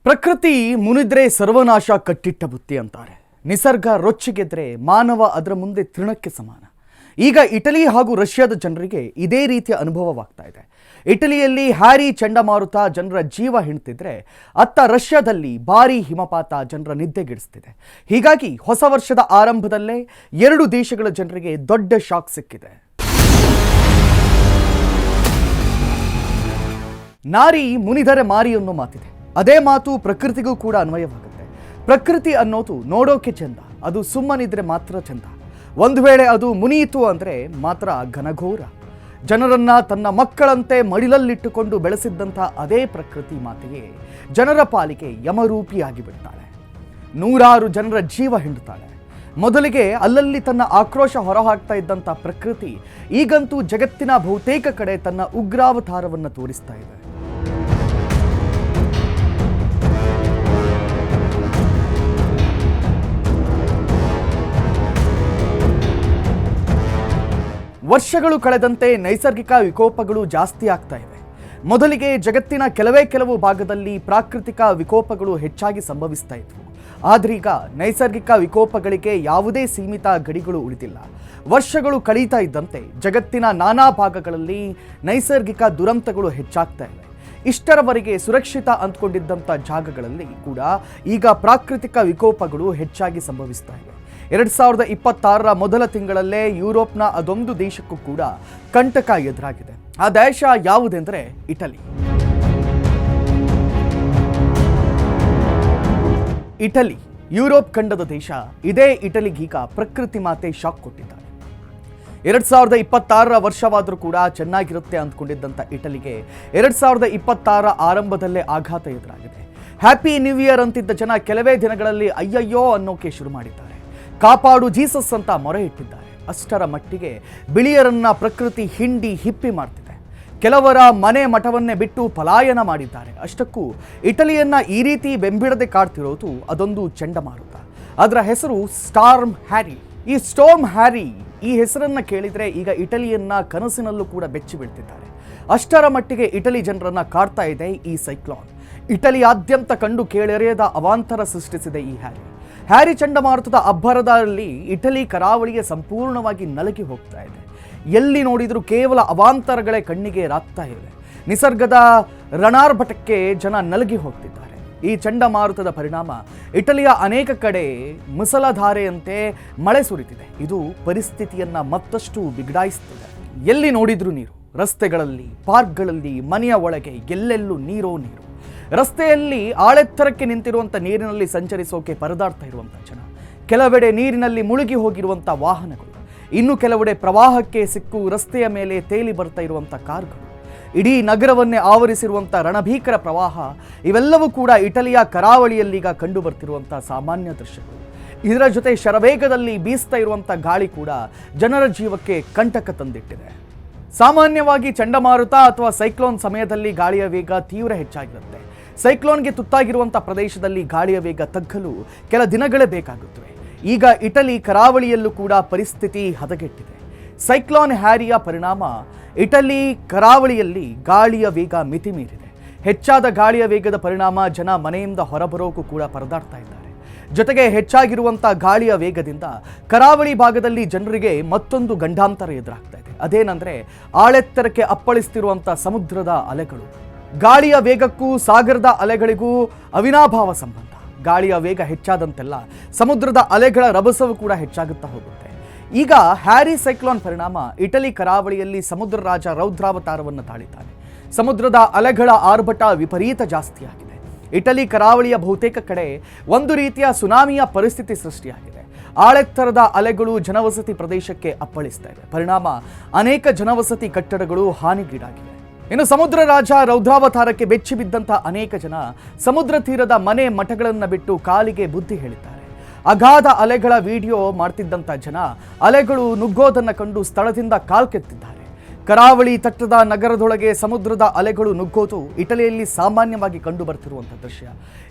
ಪ್ರಕೃತಿ ಮುನಿದ್ರೆ ಸರ್ವನಾಶ ಕಟ್ಟಿಟ್ಟ ಬುತ್ತಿ ಅಂತಾರೆ. ನಿಸರ್ಗ ರೊಚ್ಚಿಗೆದ್ರೆ ಮಾನವ ಅದರ ಮುಂದೆ ತೃಣಕ್ಕೆ ಸಮಾನ. ಈಗ ಇಟಲಿ ಹಾಗೂ ರಷ್ಯಾದ ಜನರಿಗೆ ಇದೇ ರೀತಿಯ ಅನುಭವವಾಗ್ತಾ ಇದೆ. ಇಟಲಿಯಲ್ಲಿ ಹ್ಯಾರಿ ಚಂಡಮಾರುತ ಜನರ ಜೀವ ಹಿಂಡ್ತಿದ್ರೆ, ಅತ್ತ ರಷ್ಯಾದಲ್ಲಿ ಭಾರೀ ಹಿಮಪಾತ ಜನರ ನಿದ್ದೆಗೆಡಿಸ್ತಿದೆ. ಹೀಗಾಗಿ ಹೊಸ ವರ್ಷದ ಆರಂಭದಲ್ಲೇ ಎರಡು ದೇಶಗಳ ಜನರಿಗೆ ದೊಡ್ಡ ಶಾಕ್ ಸಿಕ್ಕಿದೆ. ನಾರಿ ಮುನಿದರೆ ಮಾರಿ ಅನ್ನೋ ಮಾತಿದೆ. ಅದೇ ಮಾತು ಪ್ರಕೃತಿಗೂ ಕೂಡ ಅನ್ವಯವಾಗುತ್ತೆ. ಪ್ರಕೃತಿ ಅನ್ನೋದು ನೋಡೋಕೆ ಚಂದ, ಅದು ಸುಮ್ಮನಿದ್ರೆ ಮಾತ್ರ ಚಂದ. ಒಂದು ವೇಳೆ ಅದು ಮುನಿಯಿತು ಅಂದರೆ ಮಾತ್ರ ಘನಘೋರ. ಜನರನ್ನ ತನ್ನ ಮಕ್ಕಳಂತೆ ಮಡಿಲಲ್ಲಿಟ್ಟುಕೊಂಡು ಬೆಳೆಸಿದ್ದಂಥ ಅದೇ ಪ್ರಕೃತಿ ಮಾತೆಯೇ ಜನರ ಪಾಲಿಗೆ ಯಮರೂಪಿಯಾಗಿ ಬಿಡ್ತಾಳೆ. ನೂರಾರು ಜನರ ಜೀವ ಹಿಂಡುತ್ತಾಳೆ. ಮೊದಲಿಗೆ ಅಲ್ಲಲ್ಲಿ ತನ್ನ ಆಕ್ರೋಶ ಹೊರಹಾಕ್ತಾ ಇದ್ದಂಥ ಪ್ರಕೃತಿ ಈಗಂತೂ ಜಗತ್ತಿನ ಬಹುತೇಕ ಕಡೆ ತನ್ನ ಉಗ್ರಾವತಾರವನ್ನು ತೋರಿಸ್ತಾ ಇದೆ. ವರ್ಷಗಳು ಕಳೆದಂತೆ ನೈಸರ್ಗಿಕ ವಿಕೋಪಗಳು ಜಾಸ್ತಿ ಆಗ್ತಾ ಇವೆ. ಮೊದಲಿಗೆ ಜಗತ್ತಿನ ಕೆಲವು ಭಾಗದಲ್ಲಿ ಪ್ರಾಕೃತಿಕ ವಿಕೋಪಗಳು ಹೆಚ್ಚಾಗಿ ಸಂಭವಿಸ್ತಾ ಇದ್ವು. ಆದ್ರೀಗ ನೈಸರ್ಗಿಕ ವಿಕೋಪಗಳಿಗೆ ಯಾವುದೇ ಸೀಮಿತ ಗಡಿಗಳು ಉಳಿದಿಲ್ಲ. ವರ್ಷಗಳು ಕಳೀತಾ ಇದ್ದಂತೆ ಜಗತ್ತಿನ ನಾನಾ ಭಾಗಗಳಲ್ಲಿ ನೈಸರ್ಗಿಕ ದುರಂತಗಳು ಹೆಚ್ಚಾಗ್ತಾ ಇವೆ. ಇಷ್ಟರವರೆಗೆ ಸುರಕ್ಷಿತ ಅಂದ್ಕೊಂಡಿದ್ದಂಥ ಜಾಗಗಳಲ್ಲಿ ಕೂಡ ಈಗ ಪ್ರಾಕೃತಿಕ ವಿಕೋಪಗಳು ಹೆಚ್ಚಾಗಿ ಸಂಭವಿಸ್ತಾ ಇವೆ. 2026ರ ಮೊದಲ ತಿಂಗಳಲ್ಲೇ ಯುರೋಪ್ನ ಅದೊಂದು ದೇಶಕ್ಕೂ ಕೂಡ ಕಂಟಕ ಎದುರಾಗಿದೆ. ಆ ದೇಶ ಯಾವುದೆಂದರೆ ಇಟಲಿ. ಇಟಲಿ ಯುರೋಪ್ ಖಂಡದ ದೇಶ. ಇದೇ ಇಟಲಿಗೀಗ ಪ್ರಕೃತಿ ಮಾತೆ ಶಾಕ್ ಕೊಟ್ಟಿದ್ದಾರೆ. 2026ರ ವರ್ಷವಾದರೂ ಕೂಡ ಚೆನ್ನಾಗಿರುತ್ತೆ ಅಂದ್ಕೊಂಡಿದ್ದಂಥ ಇಟಲಿಗೆ 2026 ಆರಂಭದಲ್ಲೇ ಆಘಾತ ಎದುರಾಗಿದೆ. ಹ್ಯಾಪಿ ನ್ಯೂ ಇಯರ್ ಅಂತಿದ್ದ ಜನ ಕೆಲವೇ ದಿನಗಳಲ್ಲಿ ಅಯ್ಯಯ್ಯೋ ಅನ್ನೋಕೆ ಶುರು ಮಾಡಿದ್ದಾರೆ. ಕಾಪಾಡು ಜೀಸಸ್ ಅಂತ ಮೊರೆ ಇಟ್ಟಿದ್ದಾರೆ. ಅಷ್ಟರ ಮಟ್ಟಿಗೆ ಬಿಳಿಯರನ್ನ ಪ್ರಕೃತಿ ಹಿಂಡಿ ಹಿಪ್ಪಿ ಮಾಡ್ತಿದೆ. ಕೆಲವರ ಮನೆ ಮಠವನ್ನೇ ಬಿಟ್ಟು ಪಲಾಯನ ಮಾಡಿದ್ದಾರೆ. ಅಷ್ಟಕ್ಕೂ ಇಟಲಿಯನ್ನ ಈ ರೀತಿ ಬೆಂಬಿಡದೆ ಕಾಡ್ತಿರೋದು ಅದೊಂದು ಚಂಡಮಾರುತ. ಅದರ ಹೆಸರು ಸ್ಟಾರ್ಮ್ ಹ್ಯಾರಿ. ಈ ಸ್ಟಾರ್ಮ್ ಹ್ಯಾರಿ ಈ ಹೆಸರನ್ನ ಕೇಳಿದ್ರೆ ಈಗ ಇಟಲಿಯನ್ನ ಕನಸಿನಲ್ಲೂ ಕೂಡ ಬೆಚ್ಚಿ ಬೀಳ್ತಿದ್ದಾರೆ. ಅಷ್ಟರ ಮಟ್ಟಿಗೆ ಇಟಲಿ ಜನರನ್ನ ಕಾಡ್ತಾ ಇದೆ ಈ ಸೈಕ್ಲೋನ್. ಇಟಲಿಯಾದ್ಯಂತ ಕಂಡು ಕೇಳರಿಯದ ಅವಾಂತರ ಸೃಷ್ಟಿಸಿದೆ ಈ ಹ್ಯಾರಿ ಚಂಡಮಾರುತದ ಅಬ್ಬರದಲ್ಲಿ ಇಟಲಿ ಕರಾವಳಿಗೆ ಸಂಪೂರ್ಣವಾಗಿ ನಲಗಿ ಹೋಗ್ತಾ ಇದೆ. ಎಲ್ಲಿ ನೋಡಿದರೂ ಕೇವಲ ಅವಾಂತರಗಳೇ ಕಣ್ಣಿಗೆ ರಾಗ್ತಾ ಇವೆ. ನಿಸರ್ಗದ ರಣಾರ್ಭಟಕ್ಕೆ ಜನ ನಲಗಿ ಹೋಗ್ತಿದ್ದಾರೆ. ಈ ಚಂಡಮಾರುತದ ಪರಿಣಾಮ ಇಟಲಿಯ ಅನೇಕ ಕಡೆ ಮುಸಲಧಾರೆಯಂತೆ ಮಳೆ ಸುರಿತಿದೆ. ಇದು ಪರಿಸ್ಥಿತಿಯನ್ನ ಮತ್ತಷ್ಟು ಬಿಗಡಾಯಿಸುತ್ತಿದೆ. ಎಲ್ಲಿ ನೋಡಿದ್ರೂ ನೀರು, ರಸ್ತೆಗಳಲ್ಲಿ, ಪಾರ್ಕ್ಗಳಲ್ಲಿ, ಮನೆಯ ಒಳಗೆ ಎಲ್ಲೆಲ್ಲೂ ನೀರು. ರಸ್ತೆಯಲ್ಲಿ ಆಳೆತ್ತರಕ್ಕೆ ನಿಂತಿರುವಂಥ ನೀರಿನಲ್ಲಿ ಸಂಚರಿಸೋಕೆ ಪರದಾಡ್ತಾ ಇರುವಂಥ ಜನ, ಕೆಲವೆಡೆ ನೀರಿನಲ್ಲಿ ಮುಳುಗಿ ಹೋಗಿರುವಂಥ ವಾಹನಗಳು, ಇನ್ನು ಕೆಲವೆಡೆ ಪ್ರವಾಹಕ್ಕೆ ಸಿಕ್ಕು ರಸ್ತೆಯ ಮೇಲೆ ತೇಲಿ ಬರ್ತಾ ಇರುವಂಥ ಕಾರ್ಗಳು, ಇಡೀ ನಗರವನ್ನೇ ಆವರಿಸಿರುವಂಥ ರಣಭೀಕರ ಪ್ರವಾಹ, ಇವೆಲ್ಲವೂ ಕೂಡ ಇಟಲಿಯ ಕರಾವಳಿಯಲ್ಲೀಗ ಕಂಡು ಬರ್ತಿರುವಂಥ ಸಾಮಾನ್ಯ ದೃಶ್ಯಗಳು. ಇದರ ಜೊತೆ ಶರವೇಗದಲ್ಲಿ ಬೀಸ್ತಾ ಇರುವಂಥ ಗಾಳಿ ಕೂಡ ಜನರ ಜೀವಕ್ಕೆ ಕಂಟಕ ತಂದಿಟ್ಟಿದೆ. ಸಾಮಾನ್ಯವಾಗಿ ಚಂಡಮಾರುತ ಅಥವಾ ಸೈಕ್ಲೋನ್ ಸಮಯದಲ್ಲಿ ಗಾಳಿಯ ವೇಗ ತೀವ್ರ ಹೆಚ್ಚಾಗಿರುತ್ತೆ. ಸೈಕ್ಲೋನ್ಗೆ ತುತ್ತಾಗಿರುವಂಥ ಪ್ರದೇಶದಲ್ಲಿ ಗಾಳಿಯ ವೇಗ ತಗ್ಗಲು ಕೆಲ ದಿನಗಳೇ ಬೇಕಾಗುತ್ತವೆ. ಈಗ ಇಟಲಿ ಕರಾವಳಿಯಲ್ಲೂ ಕೂಡ ಪರಿಸ್ಥಿತಿ ಹದಗೆಟ್ಟಿದೆ. ಸೈಕ್ಲೋನ್ ಹ್ಯಾರಿಯ ಪರಿಣಾಮ ಇಟಲಿ ಕರಾವಳಿಯಲ್ಲಿ ಗಾಳಿಯ ವೇಗ ಮಿತಿ ಮೀರಿದೆ. ಹೆಚ್ಚಾದ ಗಾಳಿಯ ವೇಗದ ಪರಿಣಾಮ ಜನ ಮನೆಯಿಂದ ಹೊರಬರೋಕ್ಕೂ ಕೂಡ ಪರದಾಡ್ತಾ ಇದ್ದಾರೆ. ಜೊತೆಗೆ ಹೆಚ್ಚಾಗಿರುವಂಥ ಗಾಳಿಯ ವೇಗದಿಂದ ಕರಾವಳಿ ಭಾಗದಲ್ಲಿ ಜನರಿಗೆ ಮತ್ತೊಂದು ಗಂಡಾಂತರ ಎದುರಾಗ್ತಾ ಇದೆ. ಅದೇನೆಂದರೆ ಆಳೆತ್ತರಕ್ಕೆ ಅಪ್ಪಳಿಸ್ತಿರುವಂಥ ಸಮುದ್ರದ ಅಲೆಗಳು. ಗಾಳಿಯ ವೇಗಕ್ಕೂ ಸಾಗರದ ಅಲೆಗಳಿಗೂ ಅವಿನಾಭಾವ ಸಂಬಂಧ. ಗಾಳಿಯ ವೇಗ ಹೆಚ್ಚಾದಂತೆಲ್ಲ ಸಮುದ್ರದ ಅಲೆಗಳ ರಭಸವು ಕೂಡ ಹೆಚ್ಚಾಗುತ್ತಾ ಹೋಗುತ್ತೆ. ಈಗ ಹ್ಯಾರಿ ಸೈಕ್ಲೋನ್ ಪರಿಣಾಮ ಇಟಲಿ ಕರಾವಳಿಯಲ್ಲಿ ಸಮುದ್ರ ರಾಜ ರೌದ್ರಾವತಾರವನ್ನು ತಾಳಿದ್ದಾನೆ. ಸಮುದ್ರದ ಅಲೆಗಳ ಆರ್ಭಟ ವಿಪರೀತ ಜಾಸ್ತಿಯಾಗಿದೆ. ಇಟಲಿ ಕರಾವಳಿಯ ಬಹುತೇಕ ಕಡೆ ಒಂದು ರೀತಿಯ ಸುನಾಮಿಯ ಪರಿಸ್ಥಿತಿ ಸೃಷ್ಟಿಯಾಗಿದೆ. ಆಳೆತ್ತರದ ಅಲೆಗಳು ಜನವಸತಿ ಪ್ರದೇಶಕ್ಕೆ ಅಪ್ಪಳಿಸ್ತಾ ಇವೆ. ಪರಿಣಾಮ ಅನೇಕ ಜನವಸತಿ ಕಟ್ಟಡಗಳು ಹಾನಿಗೀಡಾಗಿವೆ. ಇನ್ನು ಸಮುದ್ರ ರಾಜ ರೌದ್ರಾವತಾರಕ್ಕೆ ಬೆಚ್ಚಿ ಬಿದ್ದಂಥ ಅನೇಕ ಜನ ಸಮುದ್ರ ತೀರದ ಮನೆ ಮಠಗಳನ್ನು ಬಿಟ್ಟು ಕಾಲಿಗೆ ಬುದ್ಧಿ ಹೇಳಿದ್ದಾರೆ. ಅಗಾಧ ಅಲೆಗಳ ವಿಡಿಯೋ ಮಾಡ್ತಿದ್ದಂಥ ಜನ ಅಲೆಗಳು ನುಗ್ಗೋದನ್ನು ಕಂಡು ಸ್ಥಳದಿಂದ ಕಾಲ್ಕೆತ್ತಿದ್ದಾರೆ. ಕರಾವಳಿ ತಟ್ಟದ ನಗರದೊಳಗೆ ಸಮುದ್ರದ ಅಲೆಗಳು ನುಗ್ಗೋದು ಇಟಲಿಯಲ್ಲಿ ಸಾಮಾನ್ಯವಾಗಿ ಕಂಡು ಬರ್ತಿರುವಂಥ ದೃಶ್ಯ.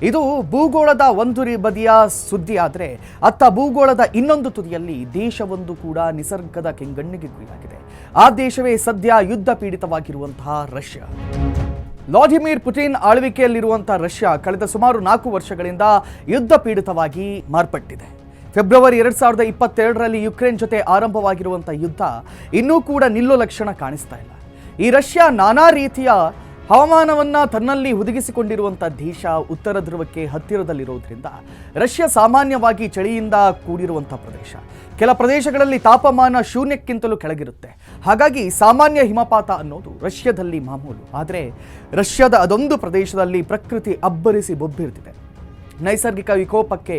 ಇದು ಭೂಗೋಳದ ಒಂದು ಬದಿಯ ಸುದ್ದಿ ಆದರೆ ಅತ್ತ ಭೂಗೋಳದ ಇನ್ನೊಂದು ತುದಿಯಲ್ಲಿ ದೇಶವೊಂದು ಕೂಡ ನಿಸರ್ಗದ ಕೆಂಗಣ್ಣಿಗೆ ಗುರಿಯಾಗಿದೆ. ಆ ದೇಶವೇ ಸದ್ಯ ಯುದ್ಧ ಪೀಡಿತವಾಗಿರುವಂತಹ ರಷ್ಯಾ. ವ್ಲಾದಿಮಿರ್ ಪುಟಿನ್ ಆಳ್ವಿಕೆಯಲ್ಲಿರುವಂತಹ ರಷ್ಯಾ ಕಳೆದ ಸುಮಾರು 4 ವರ್ಷಗಳಿಂದ ಯುದ್ಧ ಪೀಡಿತವಾಗಿ ಮಾರ್ಪಟ್ಟಿದೆ. ಫೆಬ್ರವರಿ 2022ರಲ್ಲಿ ಯುಕ್ರೇನ್ ಜೊತೆ ಆರಂಭವಾಗಿರುವಂತಹ ಯುದ್ಧ ಇನ್ನೂ ಕೂಡ ನಿಲ್ಲೋ ಲಕ್ಷಣ ಕಾಣಿಸ್ತಾ ಇಲ್ಲ. ಈ ರಷ್ಯಾ ನಾನಾ ರೀತಿಯ ಹವಾಮಾನವನ್ನ ತನ್ನಲ್ಲಿ ಹುದುಗಿಸಿಕೊಂಡಿರುವಂತಹ ದೇಶ ಉತ್ತರ ಧ್ರುವಕ್ಕೆ ಹತ್ತಿರದಲ್ಲಿರೋದ್ರಿಂದ ರಷ್ಯಾ ಸಾಮಾನ್ಯವಾಗಿ ಚಳಿಯಿಂದ ಕೂಡಿರುವಂತಹ ಪ್ರದೇಶ. ಕೆಲ ಪ್ರದೇಶಗಳಲ್ಲಿ ತಾಪಮಾನ ಶೂನ್ಯಕ್ಕಿಂತಲೂ ಕೆಳಗಿರುತ್ತೆ. ಹಾಗಾಗಿ ಸಾಮಾನ್ಯ ಹಿಮಪಾತ ಅನ್ನೋದು ರಷ್ಯಾದಲ್ಲಿ ಮಾಮೂಲು. ಆದರೆ ರಷ್ಯಾದ ಅದೊಂದು ಪ್ರದೇಶದಲ್ಲಿ ಪ್ರಕೃತಿ ಅಬ್ಬರಿಸಿ ಬೊಬ್ಬಿರ್ತಿದೆ. ನೈಸರ್ಗಿಕ ವಿಕೋಪಕ್ಕೆ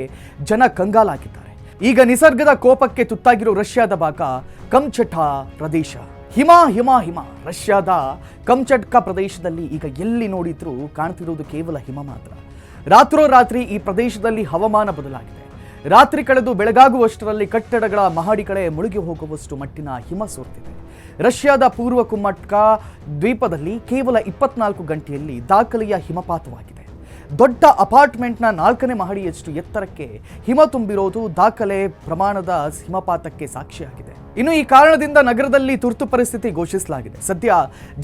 ಜನ ಕಂಗಾಲಾಗಿದ್ದಾರೆ. ಈಗ ನಿಸರ್ಗದ ಕೋಪಕ್ಕೆ ತುತ್ತಾಗಿರೋ ರಷ್ಯಾದ ಭಾಗ ಕಮ್ಚಟ್ಕಾ ಪ್ರದೇಶ. ಹಿಮ ಹಿಮ ಹಿಮ. ರಷ್ಯಾದ ಕಮ್ಚಟ್ಕಾ ಪ್ರದೇಶದಲ್ಲಿ ಈಗ ಎಲ್ಲಿ ನೋಡಿದ್ರೂ ಕಾಣ್ತಿರುವುದು ಕೇವಲ ಹಿಮ ಮಾತ್ರ. ರಾತ್ರೋರಾತ್ರಿ ಈ ಪ್ರದೇಶದಲ್ಲಿ ಹವಾಮಾನ ಬದಲಾಗಿದೆ. ರಾತ್ರಿ ಕಳೆದು ಬೆಳಗಾಗುವಷ್ಟರಲ್ಲಿ ಕಟ್ಟಡಗಳ ಮಹಡಿಗಳೇ ಮುಳುಗಿ ಹೋಗುವಷ್ಟು ಮಟ್ಟಿನ ಹಿಮ ಸೋರ್ತಿದೆ. ರಷ್ಯಾದ ಪೂರ್ವ ಕುಮಟ್ಕಾ ದ್ವೀಪದಲ್ಲಿ ಕೇವಲ 24 ಗಂಟೆಯಲ್ಲಿ ದಾಖಲೆಯ ಹಿಮಪಾತವಾಗಿದೆ. ದೊಡ್ಡ ಅಪಾರ್ಟ್ಮೆಂಟ್ನ 4ನೇ ಮಹಡಿಯಷ್ಟು ಎತ್ತರಕ್ಕೆ ಹಿಮ ತುಂಬಿರೋದು ದಾಖಲೆ ಪ್ರಮಾಣದ ಹಿಮಪಾತಕ್ಕೆ ಸಾಕ್ಷಿಯಾಗಿದೆ. ಇನ್ನು ಈ ಕಾರಣದಿಂದ ನಗರದಲ್ಲಿ ತುರ್ತು ಪರಿಸ್ಥಿತಿ ಘೋಷಿಸಲಾಗಿದೆ. ಸದ್ಯ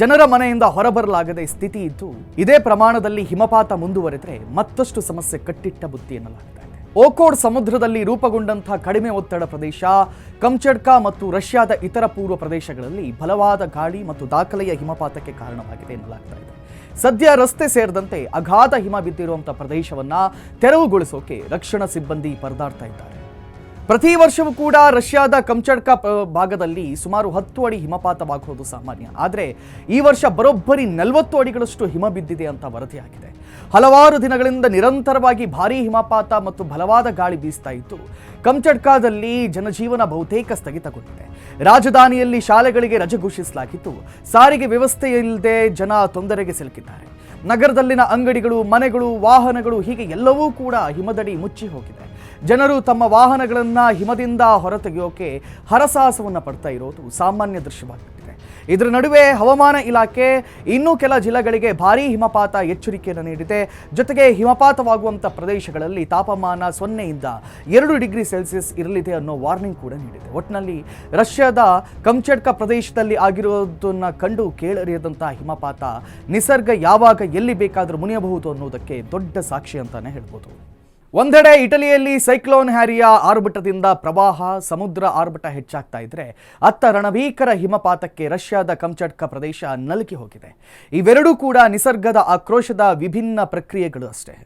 ಜನರ ಮನೆಯಿಂದ ಹೊರಬರಲಾಗದೆ ಸ್ಥಿತಿ ಇದ್ದು ಇದೇ ಪ್ರಮಾಣದಲ್ಲಿ ಹಿಮಪಾತ ಮುಂದುವರೆದರೆ ಮತ್ತಷ್ಟು ಸಮಸ್ಯೆ ಕಟ್ಟಿಟ್ಟ ಬುತ್ತಿ ಎನ್ನಲಾಗ್ತಾ ಇದೆ. ಓಕೋಡ್ ಸಮುದ್ರದಲ್ಲಿ ರೂಪುಗೊಂಡಂತಹ ಕಡಿಮೆ ಒತ್ತಡ ಪ್ರದೇಶ ಕಮ್ಚಟ್ಕಾ ಮತ್ತು ರಷ್ಯಾದ ಇತರ ಪೂರ್ವ ಪ್ರದೇಶಗಳಲ್ಲಿ ಬಲವಾದ ಗಾಳಿ ಮತ್ತು ದಾಖಲೆಯ ಹಿಮಪಾತಕ್ಕೆ ಕಾರಣವಾಗಿದೆ ಎನ್ನಲಾಗ್ತಾ ಇದೆ. ಸದ್ಯ ರಸ್ತೆ ಸೇರಿದಂತೆ ಅಗಾಧ ಹಿಮ ಬಿದ್ದಿರುವಂತಹ ಪ್ರದೇಶವನ್ನ ತೆರವುಗೊಳಿಸೋಕೆ ರಕ್ಷಣಾ ಸಿಬ್ಬಂದಿ ಪರದಾಡ್ತಾ ಇದ್ದಾರೆ. ಪ್ರತಿ ವರ್ಷವೂ ಕೂಡ ರಷ್ಯಾದ ಕಮ್ಚಟ್ಕಾ ಭಾಗದಲ್ಲಿ ಸುಮಾರು 10 ಅಡಿ ಹಿಮಪಾತವಾಗುವುದು ಸಾಮಾನ್ಯ. ಆದರೆ ಈ ವರ್ಷ ಬರೋಬ್ಬರಿ 40 ಅಡಿಗಳಷ್ಟು ಹಿಮ ಬಿದ್ದಿದೆ ಅಂತ ವರದಿಯಾಗಿದೆ. ಹಲವಾರು ದಿನಗಳಿಂದ ನಿರಂತರವಾಗಿ ಭಾರೀ ಹಿಮಪಾತ ಮತ್ತು ಬಲವಾದ ಗಾಳಿ ಬೀಸ್ತಾ ಇದ್ದು ಕಮ್ಚಟ್ಕಾದಲ್ಲಿ ಜನಜೀವನ ಬಹುತೇಕ ಸ್ಥಗಿತಗೊಂಡಿದೆ. ರಾಜಧಾನಿಯಲ್ಲಿ ಶಾಲೆಗಳಿಗೆ ರಜೆ ಘೋಷಿಸಲಾಗಿದ್ದು ಸಾರಿಗೆ ವ್ಯವಸ್ಥೆ ಇಲ್ಲದೆ ಜನ ತೊಂದರೆಗೆ ಸಿಲುಕಿದ್ದಾರೆ. ನಗರದಲ್ಲಿನ ಅಂಗಡಿಗಳು, ಮನೆಗಳು, ವಾಹನಗಳು ಹೀಗೆ ಎಲ್ಲವೂ ಕೂಡ ಹಿಮದಡಿ ಮುಚ್ಚಿ ಹೋಗಿದೆ. ಜನರು ತಮ್ಮ ವಾಹನಗಳನ್ನು ಹಿಮದಿಂದ ಹೊರತೆಗೆಯೋಕೆ ಹರಸಾಹಸವನ್ನು ಪಡ್ತಾ ಇರೋದು ಸಾಮಾನ್ಯ ದೃಶ್ಯವಾಗಿದೆ. ಇದರ ನಡುವೆ ಹವಾಮಾನ ಇಲಾಖೆ ಇನ್ನೂ ಕೆಲ ಜಿಲ್ಲೆಗಳಿಗೆ ಭಾರೀ ಹಿಮಪಾತ ಎಚ್ಚರಿಕೆಯನ್ನು ನೀಡಿದೆ. ಜೊತೆಗೆ ಹಿಮಪಾತವಾಗುವಂಥ ಪ್ರದೇಶಗಳಲ್ಲಿ ತಾಪಮಾನ 0ಯಿಂದ 2 ಡಿಗ್ರಿ ಸೆಲ್ಸಿಯಸ್ ಇರಲಿದೆ ಅನ್ನೋ ವಾರ್ನಿಂಗ್ ಕೂಡ ನೀಡಿದೆ. ಒಟ್ಟಿನಲ್ಲಿ ರಷ್ಯಾದ ಕಮ್ಚಟ್ಕಾ ಪ್ರದೇಶದಲ್ಲಿ ಆಗಿರೋದನ್ನ ಕಂಡು ಕೇಳರಿಯದಂಥ ಹಿಮಪಾತ ನಿಸರ್ಗ ಯಾವಾಗ ಎಲ್ಲಿ ಬೇಕಾದರೂ ಮುನಿಯಬಹುದು ಅನ್ನೋದಕ್ಕೆ ದೊಡ್ಡ ಸಾಕ್ಷಿ ಅಂತಾನೆ ಹೇಳ್ಬೋದು. ಒಂದೆಡೆ ಇಟಲಿಯಲ್ಲಿ ಸೈಕ್ಲೋನ್ ಹ್ಯಾರಿಯ ಆರ್ಭಟದಿಂದ ಪ್ರವಾಹ, ಸಮುದ್ರ ಆರ್ಭಟ ಹೆಚ್ಚಾಗ್ತಾ ಇದ್ರೆ ಅತ್ತ ರಣಭೀಕರ ಹಿಮಪಾತಕ್ಕೆ ರಷ್ಯಾದ ಕಮ್ಚಟ್ಕಾ ಪ್ರದೇಶ ನಲುಗಿ ಹೋಗಿದೆ. ಇವೆರಡೂ ಕೂಡ ನಿಸರ್ಗದ ಆಕ್ರೋಶದ ವಿಭಿನ್ನ ಪ್ರಕ್ರಿಯೆಗಳು ಅಷ್ಟೇ.